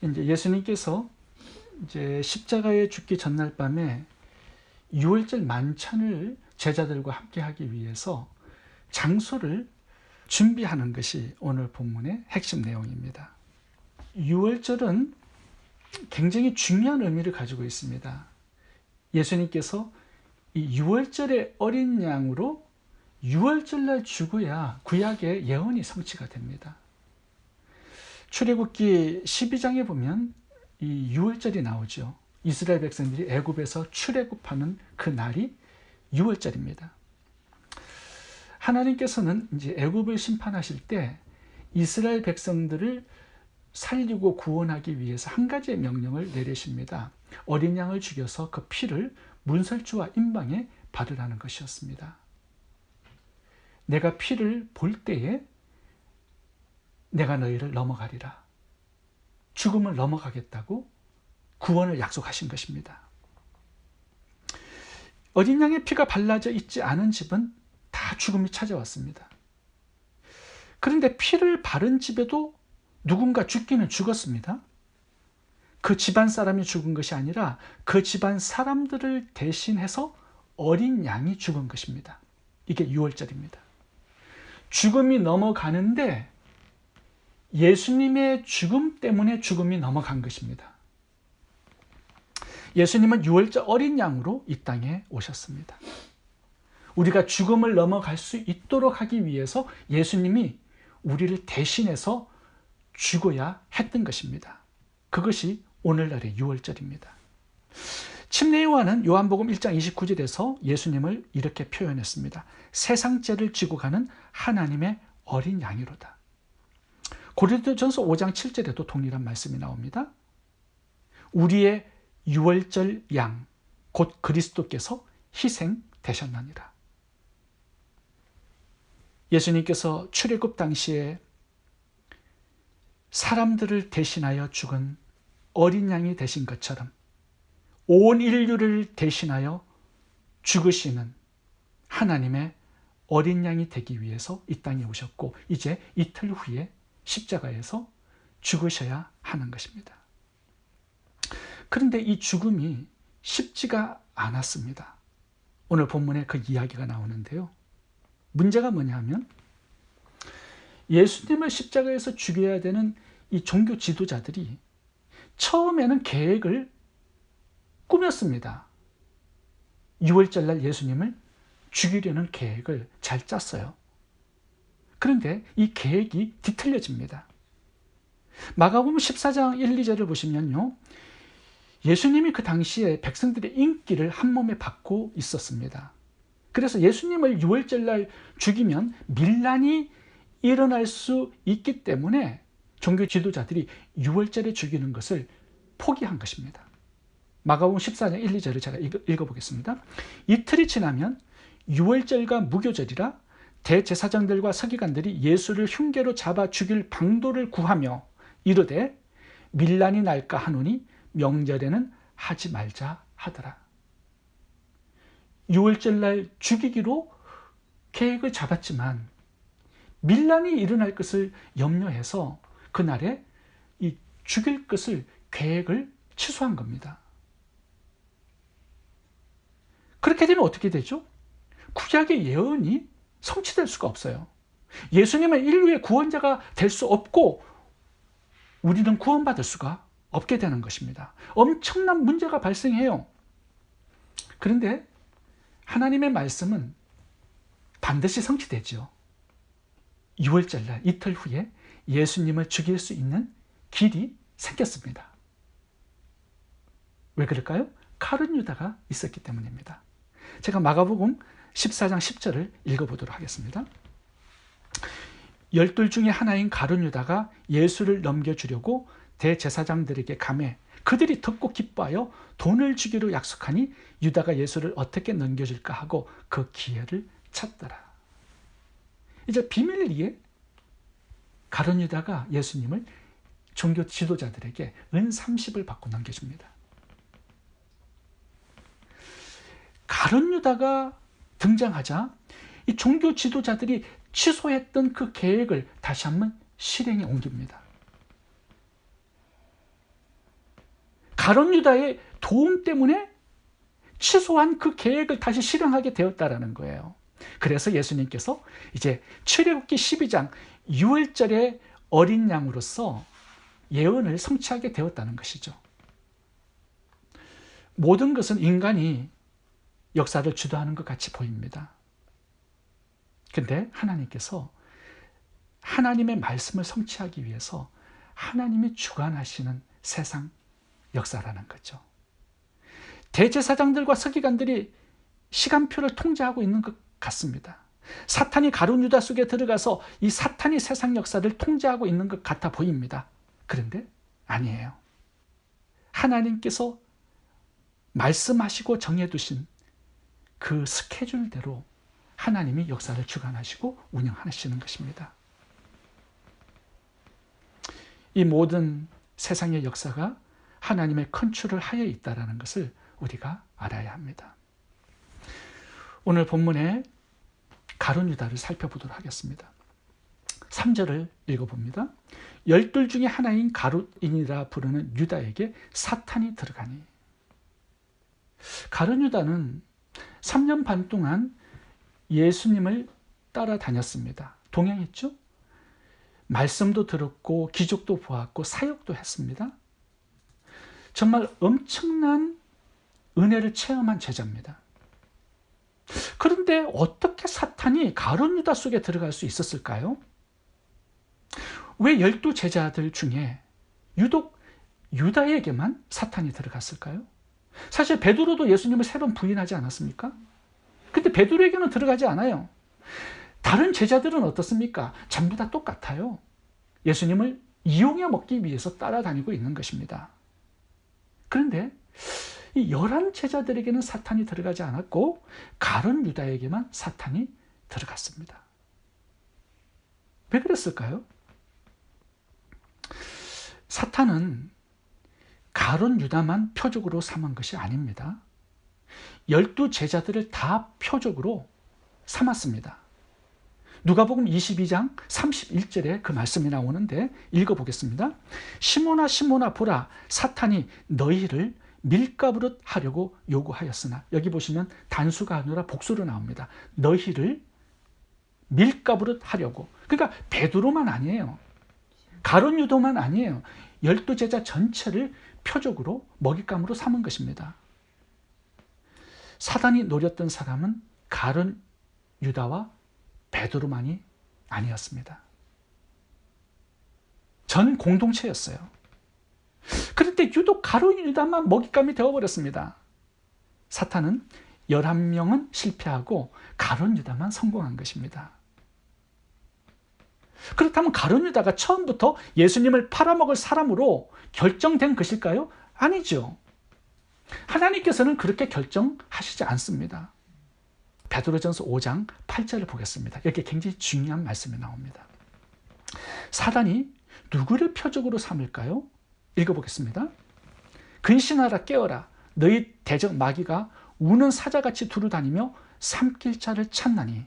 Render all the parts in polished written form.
이제 예수님께서 이제 십자가에 죽기 전날 밤에 유월절 만찬을 제자들과 함께 하기 위해서 장소를 준비하는 것이 오늘 본문의 핵심 내용입니다. 유월절은 굉장히 중요한 의미를 가지고 있습니다. 예수님께서 이 유월절의 어린 양으로 유월절날 죽어야 구약의 예언이 성취가 됩니다. 출애굽기 12장에 보면 이 유월절이 나오죠. 이스라엘 백성들이 애굽에서 출애굽하는 그 날이 유월절입니다. 하나님께서는 이제 애굽을 심판하실 때 이스라엘 백성들을 살리고 구원하기 위해서 한 가지의 명령을 내리십니다. 어린 양을 죽여서 그 피를 문설주와 임방에 바르라는 것이었습니다. 내가 피를 볼 때에 내가 너희를 넘어가리라. 죽음을 넘어가겠다고 구원을 약속하신 것입니다. 어린 양의 피가 발라져 있지 않은 집은 다 죽음이 찾아왔습니다. 그런데 피를 바른 집에도 누군가 죽기는 죽었습니다. 그 집안 사람이 죽은 것이 아니라 그 집안 사람들을 대신해서 어린 양이 죽은 것입니다. 이게 유월절입니다. 죽음이 넘어가는데 예수님의 죽음 때문에 죽음이 넘어간 것입니다. 예수님은 유월절 어린 양으로 이 땅에 오셨습니다. 우리가 죽음을 넘어갈 수 있도록 하기 위해서 예수님이 우리를 대신해서 죽어야 했던 것입니다. 그것이 오늘날의 유월절입니다. 침례 요한은 요한복음 1장 29절에서 예수님을 이렇게 표현했습니다. 세상 죄를 지고 가는 하나님의 어린 양이로다. 고린도전서 5장 7절에도 동일한 말씀이 나옵니다. 우리의 유월절 양, 곧 그리스도께서 희생되셨나니라. 예수님께서 출애굽 당시에 사람들을 대신하여 죽은 어린 양이 되신 것처럼 온 인류를 대신하여 죽으시는 하나님의 어린 양이 되기 위해서 이 땅에 오셨고 이제 이틀 후에 십자가에서 죽으셔야 하는 것입니다. 그런데 이 죽음이 쉽지가 않았습니다. 오늘 본문에 그 이야기가 나오는데요. 문제가 뭐냐면 예수님을 십자가에서 죽여야 되는 이 종교 지도자들이 처음에는 계획을 꾸몄습니다. 유월절날 예수님을 죽이려는 계획을 잘 짰어요. 그런데 이 계획이 뒤틀려집니다. 마가복음 14장 1, 2절을 보시면요. 예수님이 그 당시에 백성들의 인기를 한몸에 받고 있었습니다. 그래서 예수님을 유월절날 죽이면 밀란이 일어날 수 있기 때문에 종교 지도자들이 유월절에 죽이는 것을 포기한 것입니다. 마가복음 14장 1, 2절을 제가 읽어보겠습니다. 이틀이 지나면 유월절과 무교절이라 대제사장들과 서기관들이 예수를 흉계로 잡아 죽일 방도를 구하며 이르되 밀란이 날까 하노니 명절에는 하지 말자 하더라. 유월절날 죽이기로 계획을 잡았지만 밀란이 일어날 것을 염려해서 그날에 이 죽일 것을 계획을 취소한 겁니다. 그렇게 되면 어떻게 되죠? 구약의 예언이 성취될 수가 없어요. 예수님은 인류의 구원자가 될 수 없고 우리는 구원받을 수가 없게 되는 것입니다. 엄청난 문제가 발생해요. 그런데 하나님의 말씀은 반드시 성취되죠. 6월절날 이틀 후에 예수님을 죽일 수 있는 길이 생겼습니다. 왜 그럴까요? 가룟 유다가 있었기 때문입니다. 제가 마가복음 14장 10절을 읽어보도록 하겠습니다. 12 중에 하나인 가룟 유다가 예수를 넘겨주려고 대제사장들에게 가매 그들이 듣고 기뻐하여 돈을 주기로 약속하니 유다가 예수를 어떻게 넘겨줄까 하고 그 기회를 찾더라. 이제 비밀리에 가룟 유다가 예수님을 종교 지도자들에게 은 30을 받고 넘겨줍니다. 가룟 유다가 등장하자 이 종교 지도자들이 취소했던 그 계획을 다시 한번 실행에 옮깁니다. 가룟 유다의 도움 때문에 취소한 그 계획을 다시 실행하게 되었다라는 거예요. 그래서 예수님께서 이제 출애굽기 12장 6월절의 어린 양으로서 예언을 성취하게 되었다는 것이죠. 모든 것은 인간이 역사를 주도하는 것 같이 보입니다. 근데 하나님께서 하나님의 말씀을 성취하기 위해서 하나님이 주관하시는 세상 역사라는 거죠. 대제사장들과 서기관들이 시간표를 통제하고 있는 것 같습니다. 사탄이 가룟 유다 속에 들어가서 이 사탄이 세상 역사를 통제하고 있는 것 같아 보입니다. 그런데 아니에요. 하나님께서 말씀하시고 정해두신 그 스케줄대로 하나님이 역사를 주관하시고 운영하시는 것입니다. 이 모든 세상의 역사가 하나님의 컨트롤 하에 있다는 것을 우리가 알아야 합니다. 오늘 본문에 가룟 유다를 살펴보도록 하겠습니다. 3절을 읽어봅니다. 12 중에 하나인 가룟이라 부르는 유다에게 사탄이 들어가니. 가룟 유다는 3년 반 동안 예수님을 따라다녔습니다. 동행했죠? 말씀도 들었고 기적도 보았고 사역도 했습니다. 정말 엄청난 은혜를 체험한 제자입니다. 그런데 어떻게 사탄이 가룟 유다 속에 들어갈 수 있었을까요? 왜 12 제자들 중에 유독 유다에게만 사탄이 들어갔을까요? 사실 베드로도 예수님을 3번 부인하지 않았습니까? 근데 베드로에게는 들어가지 않아요. 다른 제자들은 어떻습니까? 전부 다 똑같아요. 예수님을 이용해 먹기 위해서 따라다니고 있는 것입니다. 그런데 이 11 제자들에게는 사탄이 들어가지 않았고 가룟 유다에게만 사탄이 들어갔습니다. 왜 그랬을까요? 사탄은 가룟 유다만 표적으로 삼은 것이 아닙니다. 12 제자들을 다 표적으로 삼았습니다. 누가복음 22장 31절에 그 말씀이 나오는데 읽어보겠습니다. 시몬아 시몬아 보라, 사탄이 너희를 밀가부릇 하려고 요구하였으나, 여기 보시면 단수가 아니라 복수로 나옵니다. 너희를 밀가부릇 하려고. 그러니까 베드로만 아니에요. 가룟 유다만 아니에요. 12 제자 전체를 표적으로 먹잇감으로 삼은 것입니다. 사단이 노렸던 사람은 가룟 유다와 베드로만이 아니었습니다. 전 공동체였어요. 그런데 유독 가룟 유다만 먹잇감이 되어버렸습니다. 사탄은 11명은 실패하고 가룟 유다만 성공한 것입니다. 그렇다면 가룟 유다가 처음부터 예수님을 팔아먹을 사람으로 결정된 것일까요? 아니죠. 하나님께서는 그렇게 결정하시지 않습니다. 베드로전서 5장 8절을 보겠습니다. 여기 굉장히 중요한 말씀이 나옵니다. 사단이 누구를 표적으로 삼을까요? 읽어보겠습니다. 근신하라 깨어라, 너희 대적 마귀가 우는 사자같이 두루다니며 삼킬 자를 찾나니.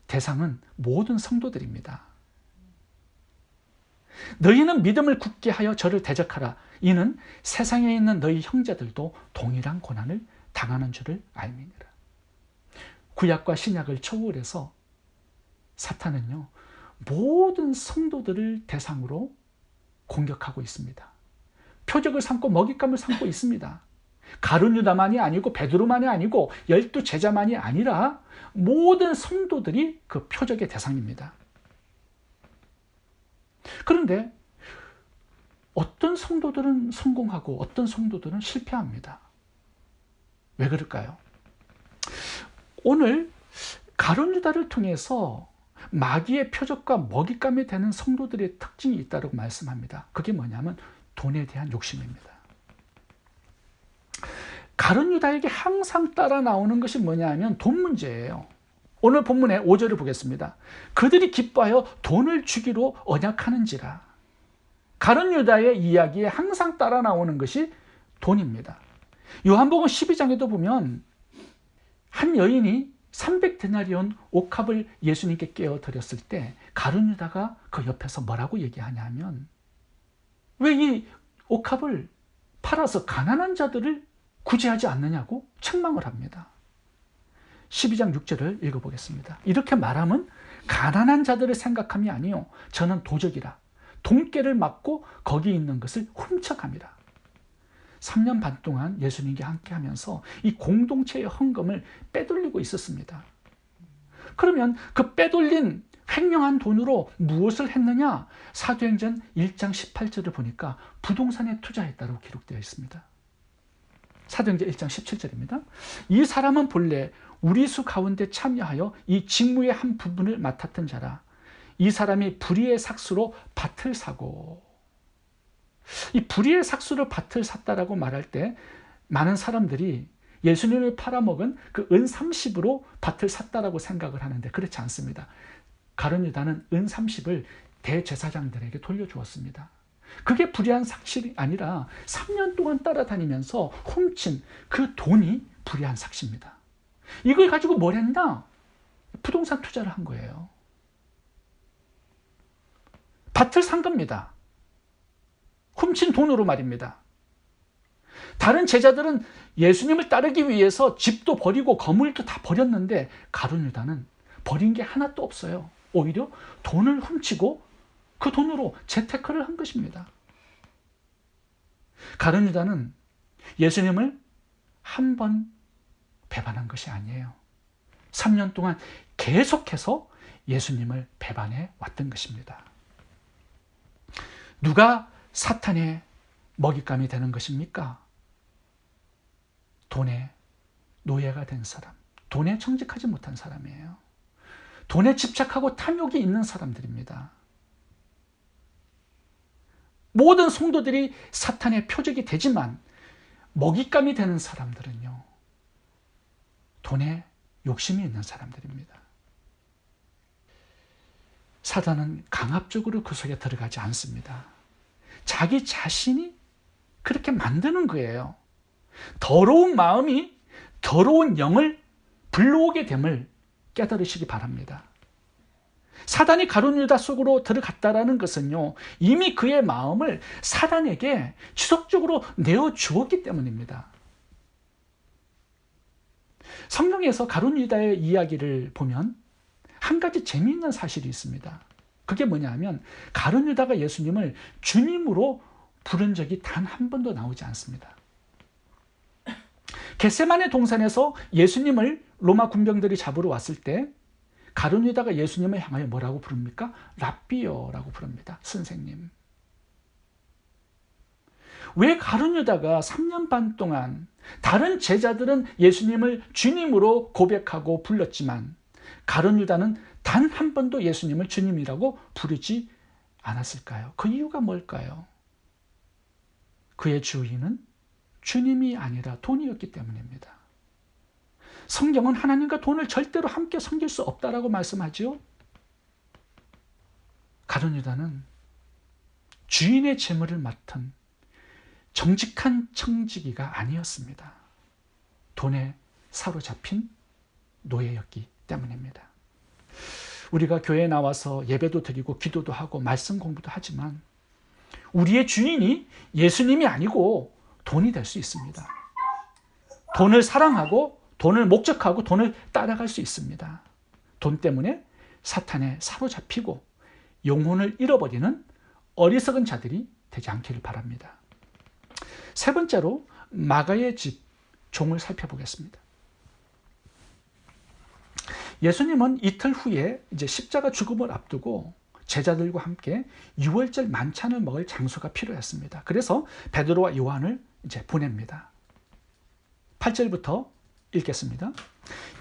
대상은 모든 성도들입니다. 너희는 믿음을 굳게 하여 저를 대적하라. 이는 세상에 있는 너희 형제들도 동일한 고난을 당하는 줄을 알미니라. 구약과 신약을 초월해서 사탄은요, 모든 성도들을 대상으로 공격하고 있습니다. 표적을 삼고 먹잇감을 삼고 있습니다. 가룟 유다만이 아니고 베드로만이 아니고 12 제자만이 아니라 모든 성도들이 그 표적의 대상입니다. 그런데 어떤 성도들은 성공하고 어떤 성도들은 실패합니다. 왜 그럴까요? 오늘 가룟 유다를 통해서 마귀의 표적과 먹잇감이 되는 성도들의 특징이 있다고 말씀합니다. 그게 뭐냐면 돈에 대한 욕심입니다. 가룟 유다에게 항상 따라 나오는 것이 뭐냐면 돈 문제예요. 오늘 본문의 5절을 보겠습니다. 그들이 기뻐하여 돈을 주기로 언약하는지라. 가룟 유다의 이야기에 항상 따라 나오는 것이 돈입니다. 요한복음 12장에도 보면 한 여인이 300데나리온 옥합을 예수님께 깨어드렸을 때 가룟 유다가 그 옆에서 뭐라고 얘기하냐면, 왜 이 옥합을 팔아서 가난한 자들을 구제하지 않느냐고 책망을 합니다. 12장 6절을 읽어보겠습니다. 이렇게 말하면 가난한 자들을 생각함이 아니요 저는 도적이라 돈깨를 맞고 거기 있는 것을 훔쳐갑니다. 3년 반 동안 예수님과 함께 하면서 이 공동체의 헌금을 빼돌리고 있었습니다. 그러면 그 빼돌린 횡령한 돈으로 무엇을 했느냐? 사도행전 1장 18절을 보니까 부동산에 투자했다고 기록되어 있습니다. 사도행전 1장 17절입니다. 이 사람은 본래 우리 수 가운데 참여하여 이 직무의 한 부분을 맡았던 자라. 이 사람이 불의의 삭수로 밭을 사고, 이 불의의 삭수로 밭을 샀다라고 말할 때 많은 사람들이 예수님을 팔아먹은 그 은 30으로 밭을 샀다라고 생각을 하는데 그렇지 않습니다. 가룟 유다는 은 30을 대제사장들에게 돌려주었습니다. 그게 불의한 삭실이 아니라 3년 동안 따라다니면서 훔친 그 돈이 불의한 삭시입니다. 이걸 가지고 뭘 했나? 부동산 투자를 한 거예요. 밭을 산 겁니다. 훔친 돈으로 말입니다. 다른 제자들은 예수님을 따르기 위해서 집도 버리고 건물도 다 버렸는데 가룟 유다는 버린 게 하나도 없어요. 오히려 돈을 훔치고 그 돈으로 재테크를 한 것입니다. 가룟 유다는 예수님을 한 번 배반한 것이 아니에요. 3년 동안 계속해서 예수님을 배반해 왔던 것입니다. 누가 사탄의 먹잇감이 되는 것입니까? 돈의 노예가 된 사람, 돈에 정직하지 못한 사람이에요. 돈에 집착하고 탐욕이 있는 사람들입니다. 모든 성도들이 사탄의 표적이 되지만 먹잇감이 되는 사람들은요, 돈에 욕심이 있는 사람들입니다. 사단은 강압적으로 그 속에 들어가지 않습니다. 자기 자신이 그렇게 만드는 거예요. 더러운 마음이 더러운 영을 불러오게 됨을 깨달으시기 바랍니다. 사단이 가룟 유다 속으로 들어갔다라는 것은요, 이미 그의 마음을 사단에게 지속적으로 내어주었기 때문입니다. 성경에서 가룟 유다의 이야기를 보면 한 가지 재미있는 사실이 있습니다. 그게 뭐냐 하면 가룟 유다가 예수님을 주님으로 부른 적이 단 한 번도 나오지 않습니다. 겟세마네 동산에서 예수님을 로마 군병들이 잡으러 왔을 때 가룟 유다가 예수님을 향하여 뭐라고 부릅니까? 랍비여라고 부릅니다. 선생님. 왜 가룟 유다가 3년 반 동안 다른 제자들은 예수님을 주님으로 고백하고 불렀지만 가룟 유다는 단 한 번도 예수님을 주님이라고 부르지 않았을까요? 그 이유가 뭘까요? 그의 주인은 주님이 아니라 돈이었기 때문입니다. 성경은 하나님과 돈을 절대로 함께 섬길 수 없다라고 말씀하죠. 가룟 유다는 주인의 재물을 맡은 정직한 청지기가 아니었습니다. 돈에 사로잡힌 노예였기 때문입니다. 우리가 교회에 나와서 예배도 드리고 기도도 하고 말씀 공부도 하지만 우리의 주인이 예수님이 아니고 돈이 될 수 있습니다. 돈을 사랑하고 돈을 목적하고 돈을 따라갈 수 있습니다. 돈 때문에 사탄에 사로잡히고 영혼을 잃어버리는 어리석은 자들이 되지 않기를 바랍니다. 세 번째로 마가의 집 종을 살펴보겠습니다. 예수님은 이틀 후에 이제 십자가 죽음을 앞두고 제자들과 함께 유월절 만찬을 먹을 장소가 필요했습니다. 그래서 베드로와 요한을 이제 보냅니다. 8절부터 읽겠습니다.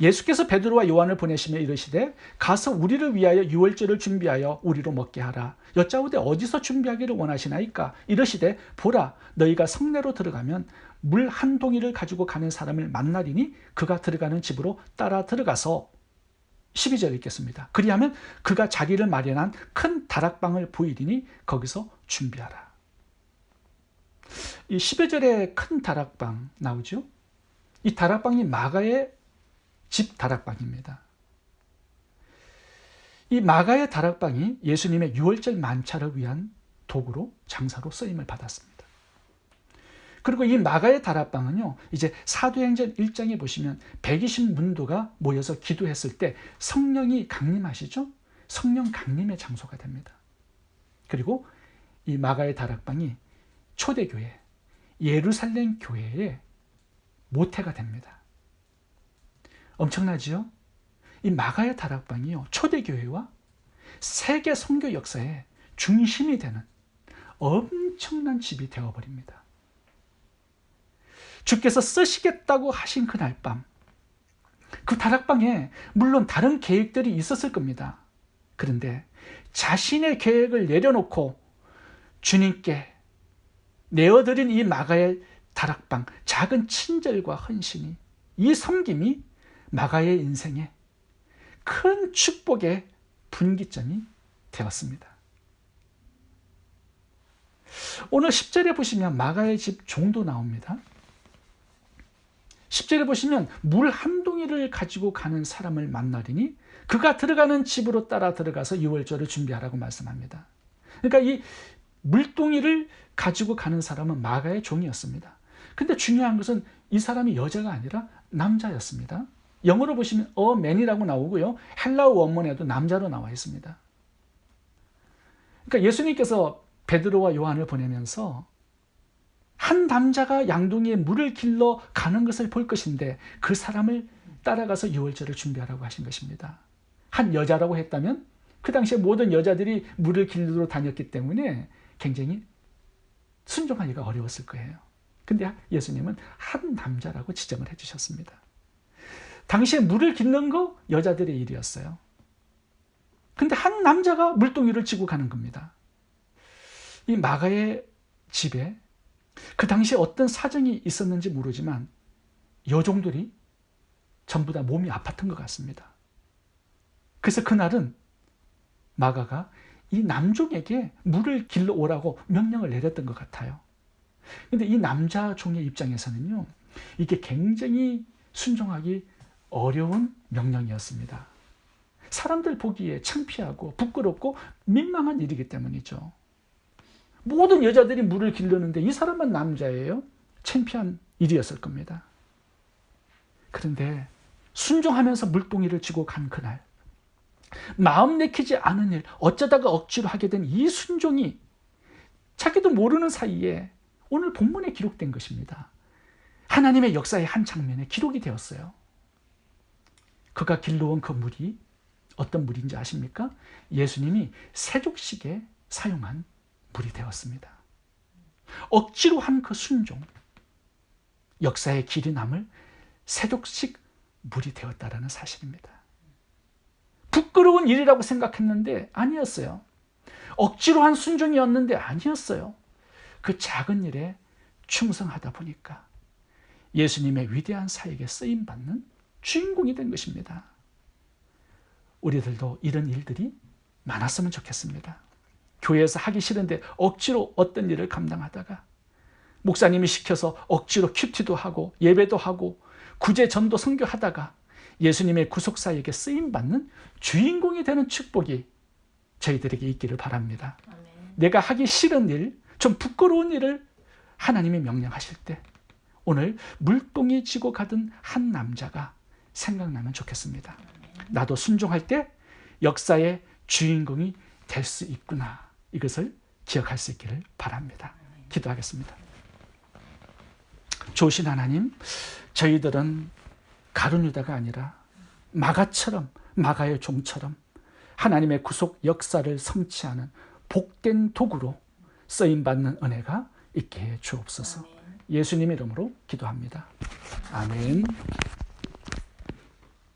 예수께서 베드로와 요한을 보내시며 이르시되 가서 우리를 위하여 유월절을 준비하여 우리로 먹게 하라. 여짜오되 어디서 준비하기를 원하시나이까? 이르시되 보라, 너희가 성내로 들어가면 물 한 동이를 가지고 가는 사람을 만나리니 그가 들어가는 집으로 따라 들어가서 12절 읽겠습니다. 그리하면 그가 자기를 마련한 큰 다락방을 보이리니 거기서 준비하라. 이 12절에 큰 다락방 나오죠. 이 다락방이 마가의 집 다락방입니다. 이 마가의 다락방이 예수님의 유월절 만찬을 위한 도구로 장사로 쓰임을 받았습니다. 그리고 이 마가의 다락방은요, 이제 사도행전 1장에 보시면 120문도가 모여서 기도했을 때 성령이 강림하시죠? 성령 강림의 장소가 됩니다. 그리고 이 마가의 다락방이 초대교회, 예루살렘 교회의 모태가 됩니다. 엄청나지요? 이 마가의 다락방이요, 초대교회와 세계 선교 역사의 중심이 되는 엄청난 집이 되어버립니다. 주께서 쓰시겠다고 하신 그날 밤, 그 다락방에 물론 다른 계획들이 있었을 겁니다. 그런데 자신의 계획을 내려놓고 주님께 내어드린 이 마가의 다락방, 작은 친절과 헌신이, 이 섬김이 마가의 인생에 큰 축복의 분기점이 되었습니다. 오늘 10절에 보시면 마가의 집 종도 나옵니다. 10절에 보시면 물 한 동이를 가지고 가는 사람을 만나리니 그가 들어가는 집으로 따라 들어가서 유월절을 준비하라고 말씀합니다. 그러니까 이 물동이를 가지고 가는 사람은 마가의 종이었습니다. 근데 중요한 것은 이 사람이 여자가 아니라 남자였습니다. 영어로 보시면 a man이라고 나오고요, 헬라어 원문에도 남자로 나와 있습니다. 그러니까 예수님께서 베드로와 요한을 보내면서 한 남자가 양동이에 물을 길러 가는 것을 볼 것인데 그 사람을 따라가서 유월절을 준비하라고 하신 것입니다. 한 여자라고 했다면 그 당시에 모든 여자들이 물을 길러 다녔기 때문에 굉장히 순종하기가 어려웠을 거예요. 근데 예수님은 한 남자라고 지정을 해주셨습니다. 당시에 물을 길는 거 여자들의 일이었어요. 근데 한 남자가 물동이를 지고 가는 겁니다. 이 마가의 집에 그 당시에 어떤 사정이 있었는지 모르지만 여종들이 전부 다 몸이 아팠던 것 같습니다. 그래서 그날은 마가가 이 남종에게 물을 길러 오라고 명령을 내렸던 것 같아요. 근데 이 남자 종의 입장에서는요, 이게 굉장히 순종하기 어려운 명령이었습니다. 사람들 보기에 창피하고 부끄럽고 민망한 일이기 때문이죠. 모든 여자들이 물을 길르는데 이 사람만 남자예요? 창피한 일이었을 겁니다. 그런데 순종하면서 물동이를 쥐고 간 그날, 마음 내키지 않은 일, 어쩌다가 억지로 하게 된 이 순종이 자기도 모르는 사이에 오늘 본문에 기록된 것입니다. 하나님의 역사의 한 장면에 기록이 되었어요. 그가 길러온 그 물이 어떤 물인지 아십니까? 예수님이 세족식에 사용한 물이 되었습니다. 억지로 한 그 순종, 역사의 길이 남을 세족식 물이 되었다라는 사실입니다. 부끄러운 일이라고 생각했는데 아니었어요. 억지로 한 순종이었는데 아니었어요. 그 작은 일에 충성하다 보니까 예수님의 위대한 사역에 쓰임받는 주인공이 된 것입니다. 우리들도 이런 일들이 많았으면 좋겠습니다. 교회에서 하기 싫은데 억지로 어떤 일을 감당하다가 목사님이 시켜서 억지로 큐티도 하고 예배도 하고 구제 전도 선교하다가 예수님의 구속사역에 쓰임받는 주인공이 되는 축복이 저희들에게 있기를 바랍니다. 아멘. 내가 하기 싫은 일, 좀 부끄러운 일을 하나님이 명령하실 때 오늘 물동이 지고 가던 한 남자가 생각나면 좋겠습니다. 나도 순종할 때 역사의 주인공이 될 수 있구나, 이것을 기억할 수 있기를 바랍니다. 기도하겠습니다. 좋으신 하나님, 저희들은 가룟유다가 아니라 마가처럼, 마가의 종처럼 하나님의 구속 역사를 성취하는 복된 도구로 쓰임받는 은혜가 있게 해 주옵소서. 예수님 이름으로 기도합니다. 아멘.